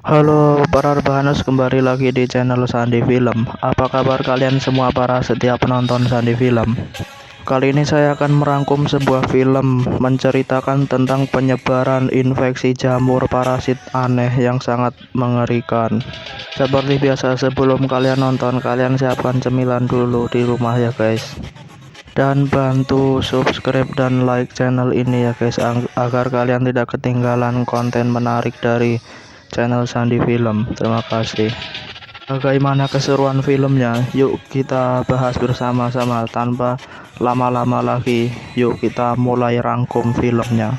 Halo para rebahaners, kembali lagi di channel Sandi Film. Apa kabar kalian semua para setiap penonton Sandi Film? Kali ini saya akan merangkum sebuah film menceritakan tentang penyebaran infeksi jamur parasit aneh yang sangat mengerikan. Seperti biasa, sebelum kalian nonton, kalian siapkan cemilan dulu di rumah ya guys. Dan bantu subscribe dan like channel ini ya guys, agar kalian tidak ketinggalan konten menarik dari channel Sandi Film. Terima kasih. Bagaimana keseruan filmnya? Yuk kita bahas bersama-sama tanpa lama-lama lagi. Yuk kita mulai rangkum filmnya.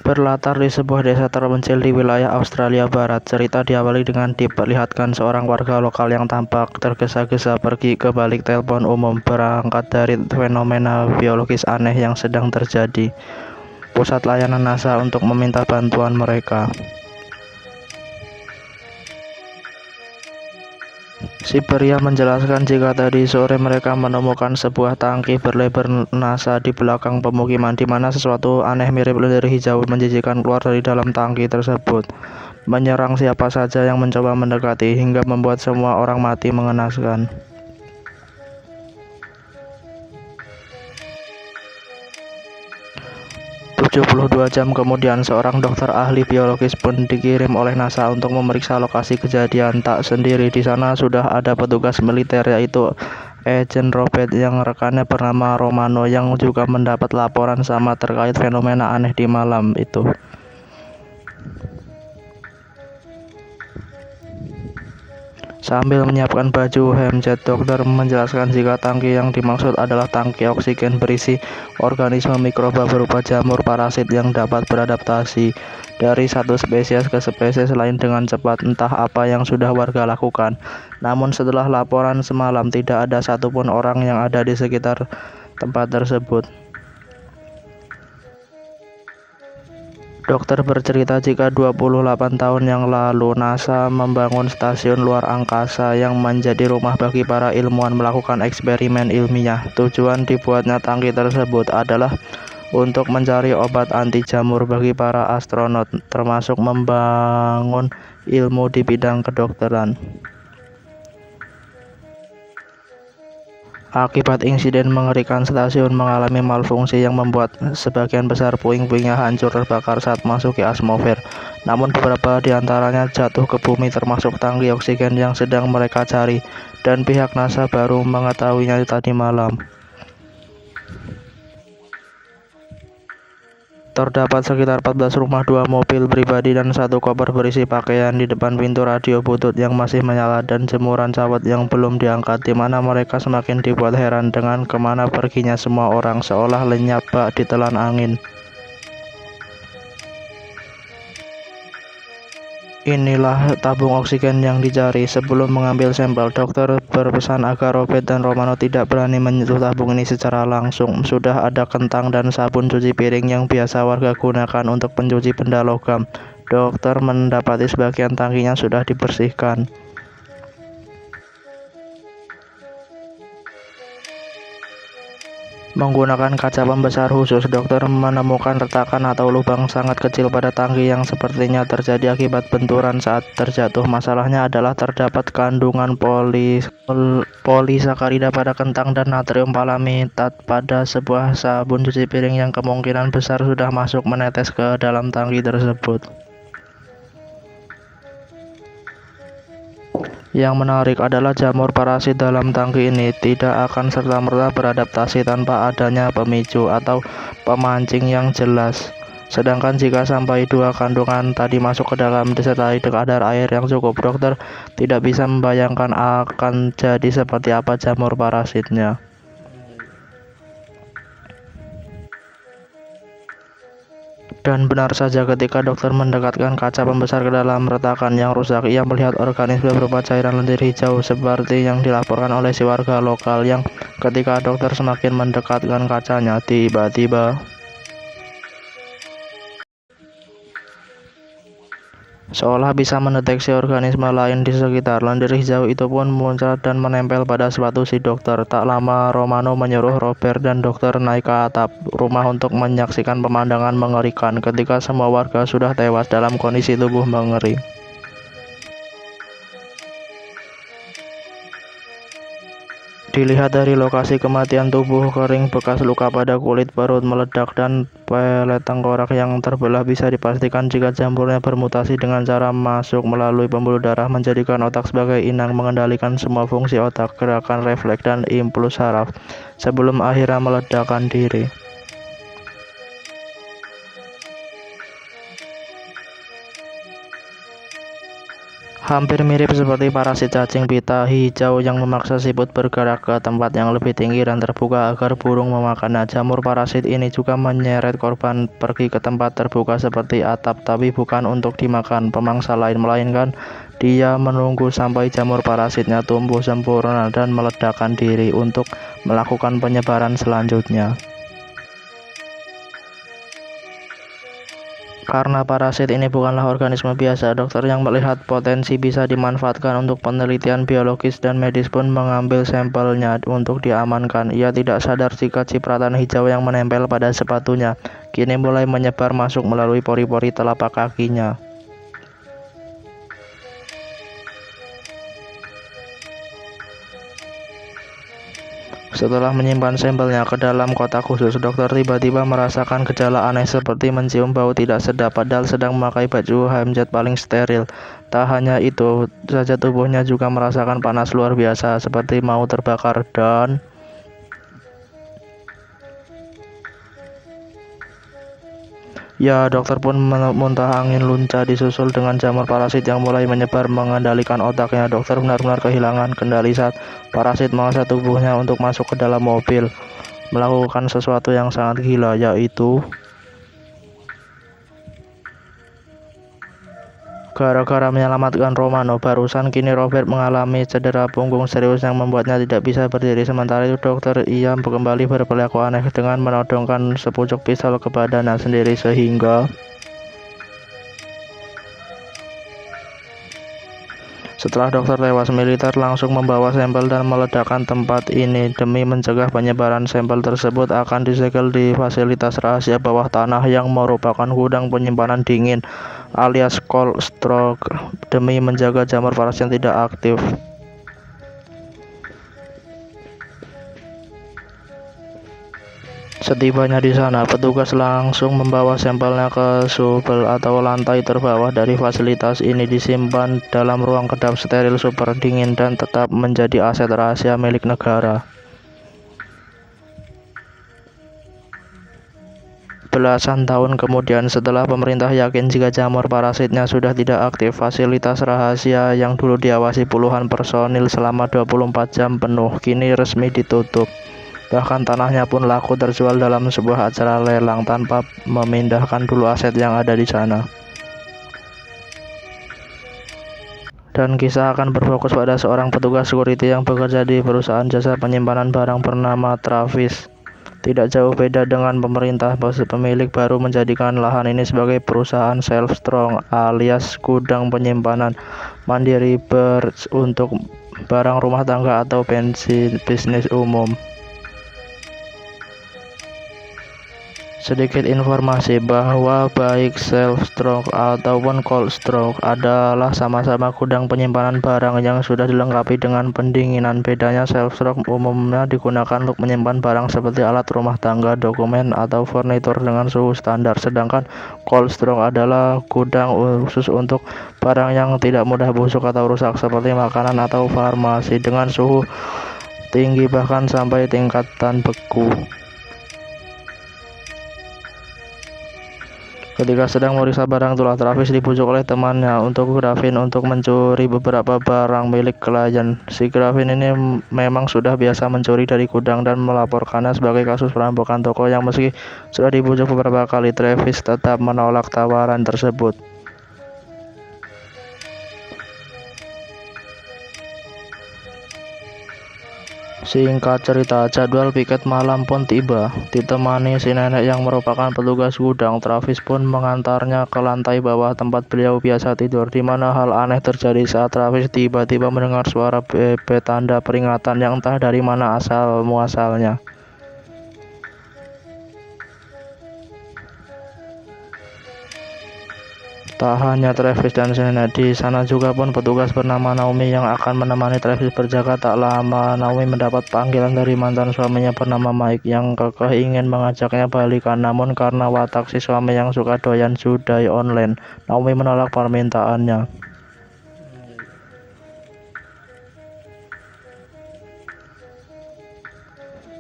Berlatar di sebuah desa terpencil di wilayah Australia Barat, cerita diawali dengan diperlihatkan seorang warga lokal yang tampak tergesa-gesa pergi ke balik telepon umum berangkat dari fenomena biologis aneh yang sedang terjadi. Pusat layanan NASA untuk meminta bantuan mereka. Si pria menjelaskan jika tadi sore mereka menemukan sebuah tangki berlebar NASA di belakang pemukiman, di mana sesuatu aneh mirip lendir hijau menjijikan keluar dari dalam tangki tersebut, menyerang siapa saja yang mencoba mendekati, hingga membuat semua orang mati mengenaskan. 72 jam kemudian, seorang dokter ahli biologis pun dikirim oleh NASA untuk memeriksa lokasi kejadian. Tak sendiri, di sana sudah ada petugas militer, yaitu Agent Robert yang rekannya bernama Romano, yang juga mendapat laporan sama terkait fenomena aneh di malam itu. Sambil menyiapkan baju hemjet, dokter menjelaskan jika tangki yang dimaksud adalah tangki oksigen berisi organisme mikroba berupa jamur parasit yang dapat beradaptasi dari satu spesies ke spesies lain dengan cepat. Entah apa yang sudah warga lakukan. Namun setelah laporan semalam, tidak ada satupun orang yang ada di sekitar tempat tersebut. Dokter bercerita jika 28 tahun yang lalu NASA membangun stasiun luar angkasa yang menjadi rumah bagi para ilmuwan melakukan eksperimen ilmiah. Tujuan dibuatnya tangki tersebut adalah untuk mencari obat anti jamur bagi para astronot, termasuk membangun ilmu di bidang kedokteran. Akibat insiden mengerikan, stasiun mengalami malfungsi yang membuat sebagian besar puing-puingnya hancur terbakar saat memasuki atmosfer. Namun beberapa di antaranya jatuh ke bumi, termasuk tangki oksigen yang sedang mereka cari, dan pihak NASA baru mengetahuinya tadi malam. Terdapat sekitar 14 rumah, 2 mobil pribadi, dan 1 koper berisi pakaian di depan pintu radio butut yang masih menyala dan jemuran sawit yang belum diangkat, di mana mereka semakin dibuat heran dengan kemana perginya semua orang, seolah lenyap bak ditelan angin. Inilah tabung oksigen yang dicari. Sebelum mengambil sampel, dokter berpesan agar Robert dan Romano tidak berani menyentuh tabung ini secara langsung. Sudah ada kentang dan sabun cuci piring yang biasa warga gunakan untuk pencuci benda logam. Dokter mendapati sebagian tangkinya sudah dibersihkan. Menggunakan kaca pembesar khusus, dokter menemukan retakan atau lubang sangat kecil pada tangki yang sepertinya terjadi akibat benturan saat terjatuh. Masalahnya adalah terdapat kandungan polisakarida pada kentang dan natrium palamitat pada sebuah sabun cuci piring yang kemungkinan besar sudah masuk menetes ke dalam tangki tersebut. Yang menarik adalah jamur parasit dalam tangki ini tidak akan serta-merta beradaptasi tanpa adanya pemicu atau pemancing yang jelas. Sedangkan jika sampai 2 kandungan tadi masuk ke dalam disertai kadar air yang cukup, dokter tidak bisa membayangkan akan jadi seperti apa jamur parasitnya. Dan benar saja, ketika dokter mendekatkan kaca pembesar ke dalam retakan yang rusak, ia melihat organisme berupa cairan lendir hijau seperti yang dilaporkan oleh si warga lokal, yang ketika dokter semakin mendekatkan kacanya, tiba-tiba seolah bisa mendeteksi organisme lain di sekitar. Lendir hijau itu pun muncrat dan menempel pada sepatu si dokter. Tak lama Romano menyuruh Robert dan dokter naik ke atap rumah untuk menyaksikan pemandangan mengerikan ketika semua warga sudah tewas dalam kondisi tubuh mengering. Dilihat dari lokasi kematian, tubuh kering, bekas luka pada kulit, perut meledak, dan pelet tengkorak yang terbelah, bisa dipastikan jika jamurnya bermutasi dengan cara masuk melalui pembuluh darah, menjadikan otak sebagai inang, mengendalikan semua fungsi otak, gerakan refleks, dan impuls saraf, sebelum akhirnya meledakkan diri. Hampir mirip seperti parasit cacing pita hijau yang memaksa siput bergerak ke tempat yang lebih tinggi dan terbuka agar burung memakannya. Jamur parasit ini juga menyeret korban pergi ke tempat terbuka seperti atap, tapi bukan untuk dimakan pemangsa lain, melainkan dia menunggu sampai jamur parasitnya tumbuh sempurna dan meledakkan diri untuk melakukan penyebaran selanjutnya. Karena parasit ini bukanlah organisme biasa, dokter yang melihat potensi bisa dimanfaatkan untuk penelitian biologis dan medis pun mengambil sampelnya untuk diamankan. Ia tidak sadar jika cipratan hijau yang menempel pada sepatunya kini mulai menyebar masuk melalui pori-pori telapak kakinya. Setelah menyimpan sampelnya ke dalam kotak khusus, dokter tiba-tiba merasakan gejala aneh seperti mencium bau tidak sedap padahal sedang memakai baju HMZ paling steril. Tak hanya itu saja, tubuhnya juga merasakan panas luar biasa seperti mau terbakar dan ya, dokter pun muntah angin lunca disusul dengan jamur parasit yang mulai menyebar mengendalikan otaknya. Dokter benar-benar kehilangan kendali saat parasit memaksa tubuhnya untuk masuk ke dalam mobil, melakukan sesuatu yang sangat gila, yaitu gara-gara menyelamatkan Romano barusan, kini Robert mengalami cedera punggung serius yang membuatnya tidak bisa berdiri. Sementara itu dokter ia kembali berperilaku aneh dengan menodongkan sepucuk pistol ke badannya sendiri sehingga setelah dokter tewas, militer langsung membawa sampel dan meledakkan tempat ini. Demi mencegah penyebaran, sampel tersebut akan disegel di fasilitas rahasia bawah tanah yang merupakan gudang penyimpanan dingin alias cold storage demi menjaga jamur parasit tidak aktif. Setibanya di sana, petugas langsung membawa sampelnya ke subel atau lantai terbawah dari fasilitas. Ini disimpan dalam ruang kedap steril super dingin dan tetap menjadi aset rahasia milik negara. Belasan tahun kemudian, setelah pemerintah yakin jika jamur parasitnya sudah tidak aktif, fasilitas rahasia yang dulu diawasi puluhan personil selama 24 jam penuh kini resmi ditutup. Bahkan tanahnya pun laku terjual dalam sebuah acara lelang tanpa memindahkan dulu aset yang ada di sana. Dan kisah akan berfokus pada seorang petugas security yang bekerja di perusahaan jasa penyimpanan barang bernama Travis. Tidak jauh beda dengan pemerintah, pemilik baru menjadikan lahan ini sebagai perusahaan self-strong alias gudang penyimpanan mandiri untuk barang rumah tangga atau bisnis umum. Sedikit informasi bahwa baik self-storage ataupun cold storage adalah sama-sama gudang penyimpanan barang yang sudah dilengkapi dengan pendinginan. Bedanya, self-storage umumnya digunakan untuk menyimpan barang seperti alat rumah tangga, dokumen, atau furnitur dengan suhu standar, sedangkan cold storage adalah gudang khusus untuk barang yang tidak mudah busuk atau rusak seperti makanan atau farmasi dengan suhu tinggi bahkan sampai tingkatan beku. Ketika sedang meriksa barang, itulah Travis dibujuk oleh temannya untuk Gavin untuk mencuri beberapa barang milik klien. Si Gavin ini memang sudah biasa mencuri dari gudang dan melaporkannya sebagai kasus perampokan toko yang meski sudah dibujuk beberapa kali, Travis tetap menolak tawaran tersebut. Singkat cerita, jadwal piket malam pun tiba. Ditemani si nenek yang merupakan petugas gudang, Travis pun mengantarnya ke lantai bawah tempat beliau biasa tidur, di mana hal aneh terjadi saat Travis tiba-tiba mendengar suara bebek tanda peringatan yang entah dari mana asal muasalnya. Tak hanya Travis dan si nenek, di sana juga pun petugas bernama Naomi yang akan menemani Travis berjaga. Tak lama Naomi mendapat panggilan dari mantan suaminya bernama Mike yang kekeh ingin mengajaknya balikan. Namun karena watak si suami yang suka doyan judai online, Naomi menolak permintaannya.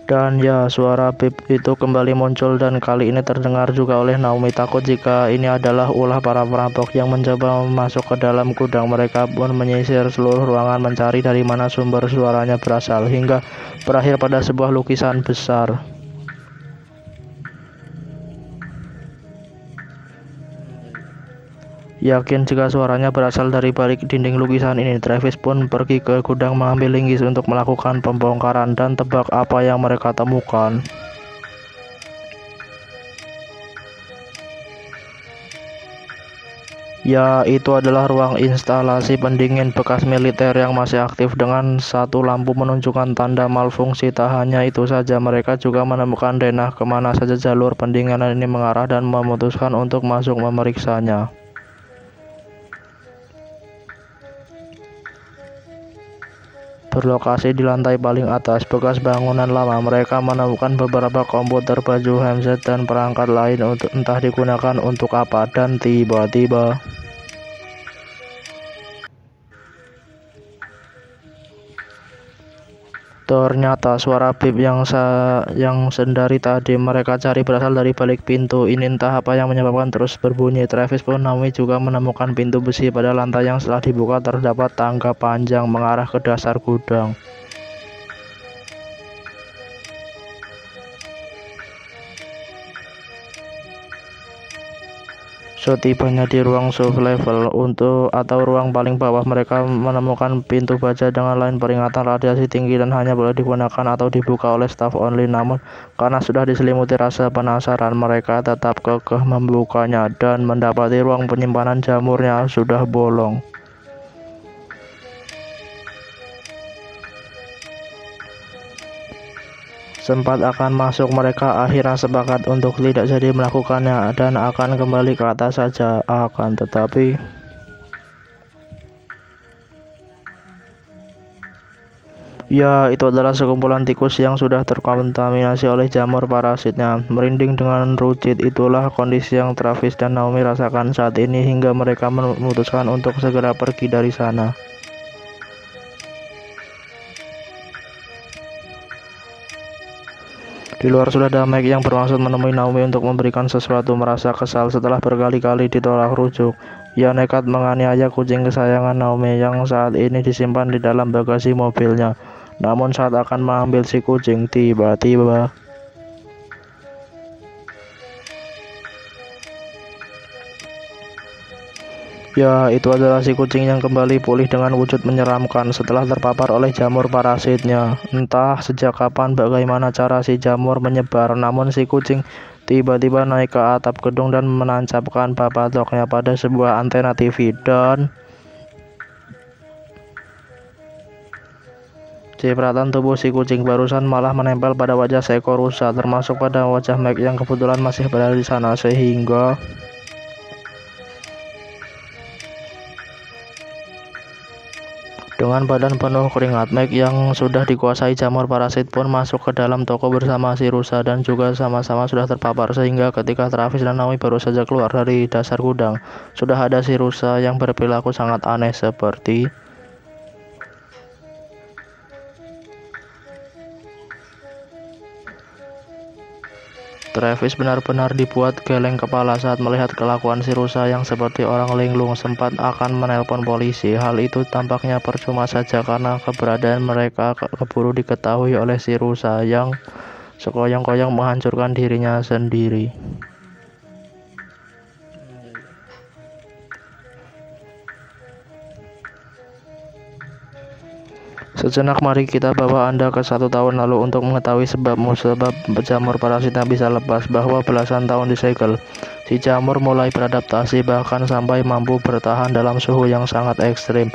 Dan ya, suara bip itu kembali muncul dan kali ini terdengar juga oleh Naomi. Takut jika ini adalah ulah para perampok yang mencoba masuk ke dalam gudang, mereka pun menyisir seluruh ruangan mencari dari mana sumber suaranya berasal, hingga berakhir pada sebuah lukisan besar. Yakin jika suaranya berasal dari balik dinding lukisan ini, Travis pun pergi ke gudang mengambil linggis untuk melakukan pembongkaran, dan tebak apa yang mereka temukan. Ya, itu adalah ruang instalasi pendingin bekas militer yang masih aktif dengan satu lampu menunjukkan tanda malfungsi. Tak hanya itu saja, mereka juga menemukan denah kemana saja jalur pendinginan ini mengarah dan memutuskan untuk masuk memeriksanya. Berlokasi di lantai paling atas bekas bangunan lama, mereka menemukan beberapa komputer, baju handset, dan perangkat lain untuk entah digunakan untuk apa. Dan tiba-tiba ternyata suara bip yang sendari tadi mereka cari berasal dari balik pintu. Ini entah apa yang menyebabkan terus berbunyi. Travis pun Naomi juga menemukan pintu besi pada lantai yang setelah dibuka terdapat tangga panjang mengarah ke dasar gudang. Setibanya di ruang sub-level atau ruang paling bawah, mereka menemukan pintu baja dengan lain peringatan radiasi tinggi dan hanya boleh digunakan atau dibuka oleh staff only. Namun karena sudah diselimuti rasa penasaran, mereka tetap kekeh membukanya dan mendapati ruang penyimpanan jamurnya sudah bolong. Sempat akan masuk, mereka akhirnya sepakat untuk tidak jadi melakukannya dan akan kembali ke atas saja. Akan tetapi ya, itu adalah sekumpulan tikus yang sudah terkontaminasi oleh jamur parasitnya. Merinding dengan runcit, itulah kondisi yang Travis dan Naomi rasakan saat ini hingga mereka memutuskan untuk segera pergi dari sana. Di luar sudah ada Mike yang bermaksud menemui Naomi untuk memberikan sesuatu. Merasa kesal setelah berkali-kali ditolak rujuk, ia nekat menganiaya kucing kesayangan Naomi yang saat ini disimpan di dalam bagasi mobilnya. Namun saat akan mengambil si kucing, tiba-tiba ya, itu adalah si kucing yang kembali pulih dengan wujud menyeramkan setelah terpapar oleh jamur parasitnya. Entah sejak kapan bagaimana cara si jamur menyebar, namun si kucing tiba-tiba naik ke atap gedung dan menancapkan papatuknya pada sebuah antena TV, dan cipratan tubuh si kucing barusan malah menempel pada wajah seekor rusa, termasuk pada wajah Mike yang kebetulan masih berada di sana, sehingga dengan badan penuh keringat, Mike yang sudah dikuasai jamur parasit pun masuk ke dalam toko bersama si rusa dan juga sama-sama sudah terpapar, sehingga ketika Travis dan Naomi baru saja keluar dari dasar gudang, sudah ada si rusa yang berperilaku sangat aneh seperti Travis benar-benar dibuat geleng kepala saat melihat kelakuan si rusa yang seperti orang linglung. Sempat akan menelpon polisi. Hal itu tampaknya percuma saja karena keberadaan mereka keburu diketahui oleh si rusa yang sekoyong-koyong menghancurkan dirinya sendiri. Sejenak mari kita bawa Anda ke 1 tahun lalu untuk mengetahui sebab jamur parasitnya bisa lepas, bahwa belasan tahun disegel. Si jamur mulai beradaptasi bahkan sampai mampu bertahan dalam suhu yang sangat ekstrim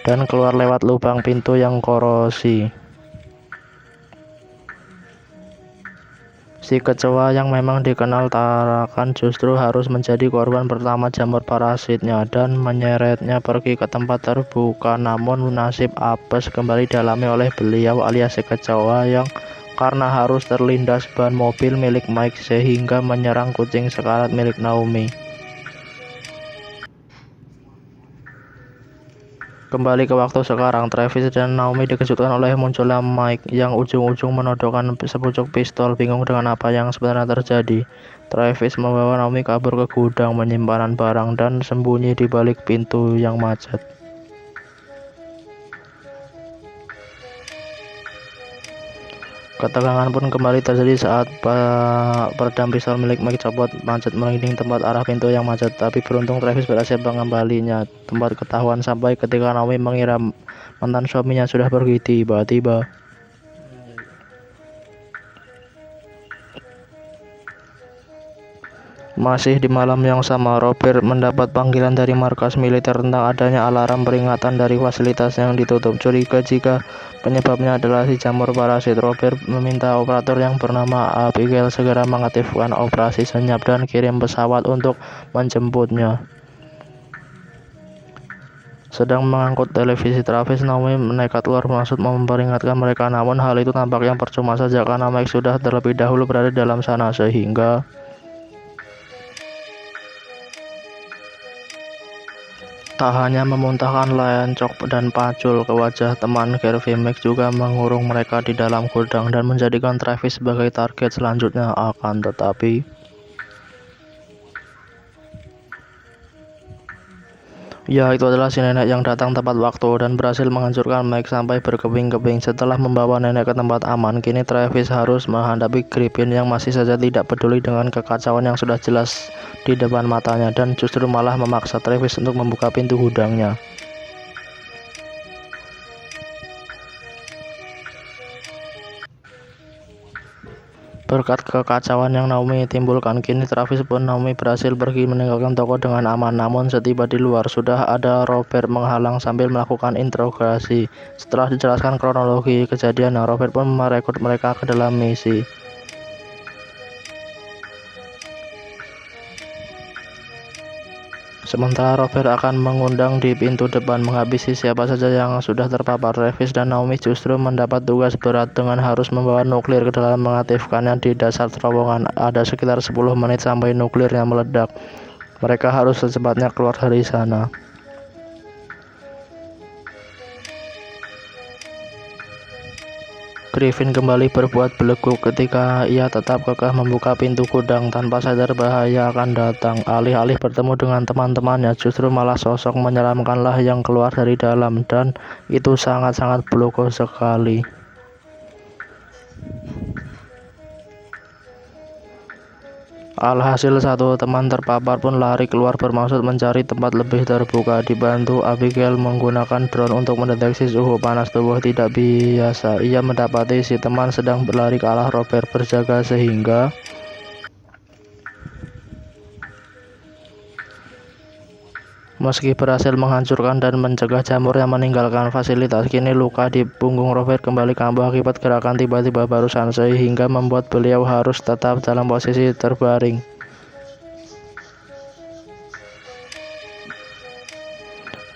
dan keluar lewat lubang pintu yang korosi. Si kecoa yang memang dikenal tarakan justru harus menjadi korban pertama jamur parasitnya dan menyeretnya pergi ke tempat terbuka. Namun nasib apes kembali dialami oleh beliau alias si kecoa yang karena harus terlindas ban mobil milik Mike sehingga menyerang kucing sekarat milik Naomi. Kembali ke waktu sekarang, Travis dan Naomi dikejutkan oleh munculnya Mike yang ujung-ujung menodongkan sepucuk pistol. Bingung dengan apa yang sebenarnya terjadi, Travis membawa Naomi kabur ke gudang penyimpanan barang dan sembunyi di balik pintu yang macet. Ketegangan pun kembali terjadi saat peredam pistol milik Mike copot macet melindungi tempat arah pintu yang macet. Tapi beruntung Travis berhasil mengembalinya tempat ketahuan sampai ketika Naomi mengira mantan suaminya sudah pergi. Tiba-tiba masih di malam yang sama, Robert mendapat panggilan dari markas militer tentang adanya alarm peringatan dari fasilitas yang ditutup. Curiga jika penyebabnya adalah si jamur parasit, Robert meminta operator yang bernama Abigail segera mengaktifkan operasi senyap dan kirim pesawat untuk menjemputnya. Sedang mengangkut televisi, Travis Naomi nekat keluar maksud memperingatkan mereka, namun hal itu tampaknya percuma saja karena Mike sudah terlebih dahulu berada dalam sana sehingga tak hanya memuntahkan lencok dan pacul ke wajah teman Garvey, Mike juga mengurung mereka di dalam gudang dan menjadikan Travis sebagai target selanjutnya. Akan tetapi ya, itu adalah si nenek yang datang tepat waktu dan berhasil menghancurkan Mike sampai berkeping-keping. Setelah membawa nenek ke tempat aman, kini Travis harus menghadapi Griffin yang masih saja tidak peduli dengan kekacauan yang sudah jelas di depan matanya dan justru malah memaksa Travis untuk membuka pintu gudangnya. Berkat kekacauan yang Naomi timbulkan, kini Travis pun Naomi berhasil pergi meninggalkan toko dengan aman. Namun setiba di luar, sudah ada Robert menghalang sambil melakukan interogasi. Setelah dijelaskan kronologi kejadian, Robert pun merekrut mereka ke dalam misi. Sementara Robert akan mengundang di pintu depan menghabisi siapa saja yang sudah terpapar, Travis dan Naomi justru mendapat tugas berat dengan harus membawa nuklir ke dalam mengaktifkannya di dasar terowongan. Ada sekitar 10 menit sampai nuklirnya meledak. Mereka harus secepatnya keluar dari sana. Griffin kembali berbuat beleguk ketika ia tetap kekeh membuka pintu gudang tanpa sadar bahaya akan datang. Alih-alih bertemu dengan teman-temannya, justru malah sosok menyeramkanlah yang keluar dari dalam, dan itu sangat-sangat blogo sekali. Alhasil satu teman terpapar pun lari keluar bermaksud mencari tempat lebih terbuka. Dibantu Abigail menggunakan drone untuk mendeteksi suhu panas tubuh tidak biasa, ia mendapati si teman sedang berlari ke arah Robert berjaga sehingga meski berhasil menghancurkan dan mencegah jamur yang meninggalkan fasilitas, kini luka di punggung Robert kembali kambuh akibat gerakan tiba-tiba barusan sehingga membuat beliau harus tetap dalam posisi terbaring.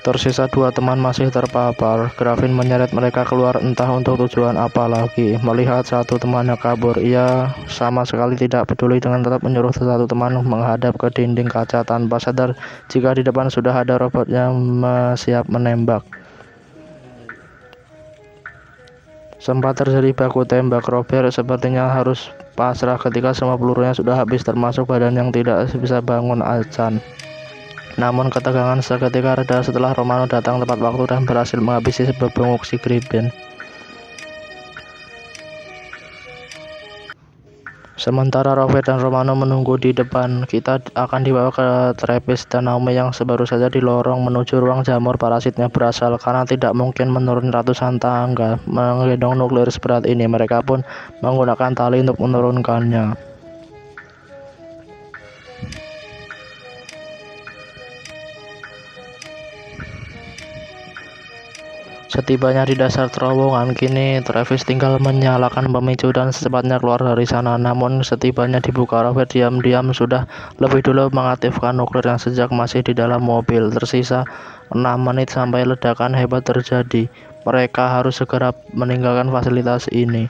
Tersisa 2 teman masih terpapar. Griffin menyeret mereka keluar entah untuk tujuan apa lagi. Melihat satu temannya kabur, ia sama sekali tidak peduli dengan tetap menyuruh satu teman menghadap ke dinding kaca tanpa sadar jika di depan sudah ada robot yang siap menembak. Sempat terjadi baku tembak. Robert sepertinya harus pasrah ketika semua pelurunya sudah habis termasuk badan yang tidak bisa bangun acan. Namun ketegangan seketika reda setelah Romano datang tepat waktu dan berhasil menghabisi sebebunguk si Griffin. Sementara Robert dan Romano menunggu di depan, kita akan dibawa ke Travis dan Naomi yang baru saja di lorong menuju ruang jamur parasitnya berasal. Karena tidak mungkin menurun ratusan tangga menggendong nuklir seberat ini, mereka pun menggunakan tali untuk menurunkannya. Setibanya di dasar terowongan, kini Travis tinggal menyalakan pemicu dan secepatnya keluar dari sana. Namun setibanya dibuka, Robert diam-diam sudah lebih dulu mengaktifkan nuklir yang sejak masih di dalam mobil. Tersisa 6 menit sampai ledakan hebat terjadi. Mereka harus segera meninggalkan fasilitas ini.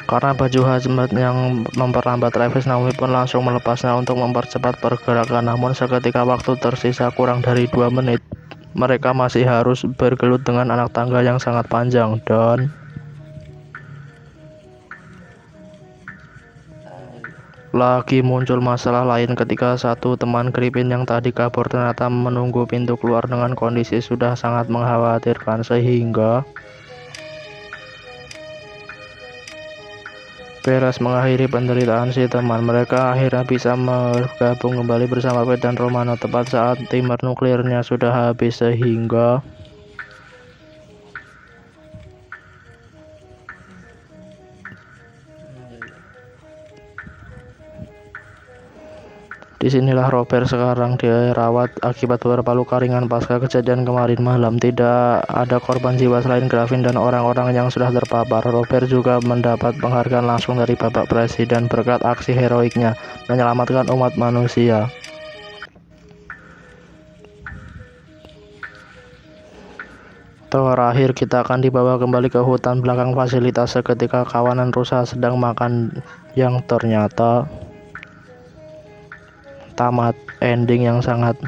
Karena baju hazmat yang memperlambat Travis, Naomi pun langsung melepasnya untuk mempercepat pergerakan. Namun seketika waktu tersisa kurang dari 2 menit, mereka masih harus bergelut dengan anak tangga yang sangat panjang. Dan lagi muncul masalah lain ketika satu teman Griffin yang tadi kabur ternyata menunggu pintu keluar dengan kondisi sudah sangat mengkhawatirkan, sehingga beres mengakhiri penderitaan si teman. Mereka akhirnya bisa bergabung kembali bersama Pete dan Romano tepat saat timer nuklirnya sudah habis, sehingga disinilah Robert sekarang dirawat akibat beberapa luka ringan pasca kejadian kemarin malam. Tidak ada korban jiwa selain Griffin dan orang-orang yang sudah terpapar. Robert juga mendapat penghargaan langsung dari Bapak Presiden berkat aksi heroiknya menyelamatkan umat manusia. Terakhir, kita akan dibawa kembali ke hutan belakang fasilitas seketika kawanan rusa sedang makan yang ternyata tamat ending yang sangat